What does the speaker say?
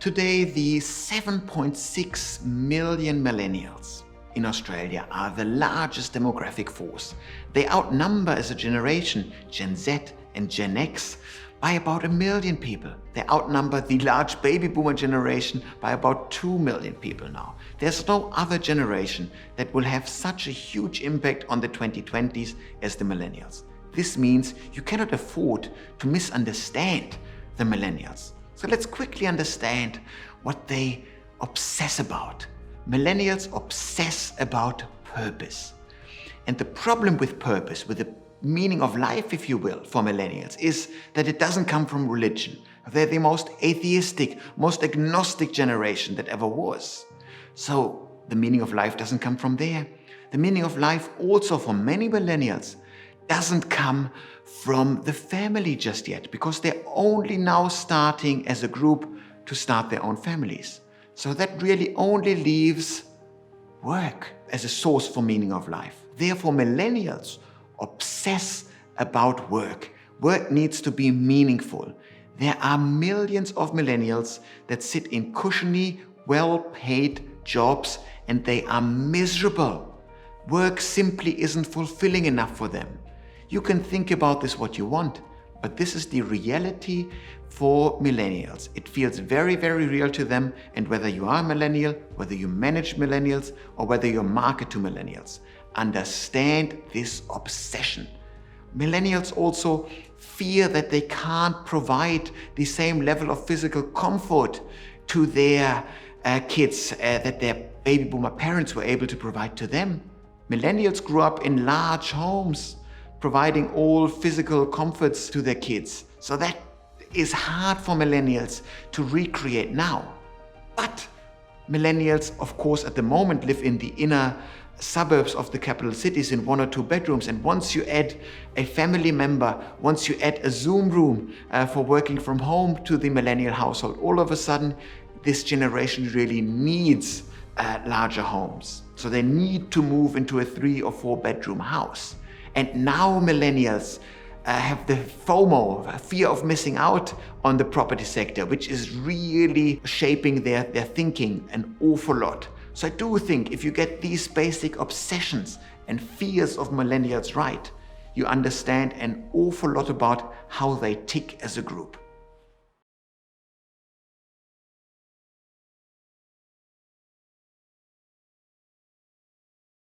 Today, the 7.6 million millennials in Australia are the largest demographic force. They outnumber as a generation Gen Z and Gen X by about 1 million people. They outnumber the large baby boomer generation by about 2 million people now. There's no other generation that will have such a huge impact on the 2020s as the millennials. This means you cannot afford to misunderstand the millennials. So let's quickly understand what they obsess about. Millennials obsess about purpose. And the problem with purpose, with the meaning of life, if you will, for millennials, is that it doesn't come from religion. They're the most atheistic, most agnostic generation that ever was. So the meaning of life doesn't come from there. The meaning of life also for many millennials doesn't come from the family just yet, because they're only now starting as a group to start their own families. So that really only leaves work as a source for meaning of life. Therefore, millennials obsess about work. Work needs to be meaningful. There are millions of millennials that sit in cushiony, well-paid jobs and they are miserable. Work simply isn't fulfilling enough for them. You can think about this what you want, but this is the reality for millennials. It feels very, very real to them, and whether you are a millennial, whether you manage millennials, or whether you market to millennials, understand this obsession. Millennials also fear that they can't provide the same level of physical comfort to their kids that their baby boomer parents were able to provide to them. Millennials grew up in large homes, providing all physical comforts to their kids. So that is hard for millennials to recreate now. But millennials, of course, at the moment live in the inner suburbs of the capital cities in 1 or 2 bedrooms. And once you add a family member, once you add a Zoom room for working from home to the millennial household, all of a sudden, this generation really needs larger homes. So they need to move into a 3 or 4 bedroom house. And now millennials have the FOMO, fear of missing out on the property sector, which is really shaping their thinking an awful lot. So I do think if you get these basic obsessions and fears of millennials right, you understand an awful lot about how they tick as a group.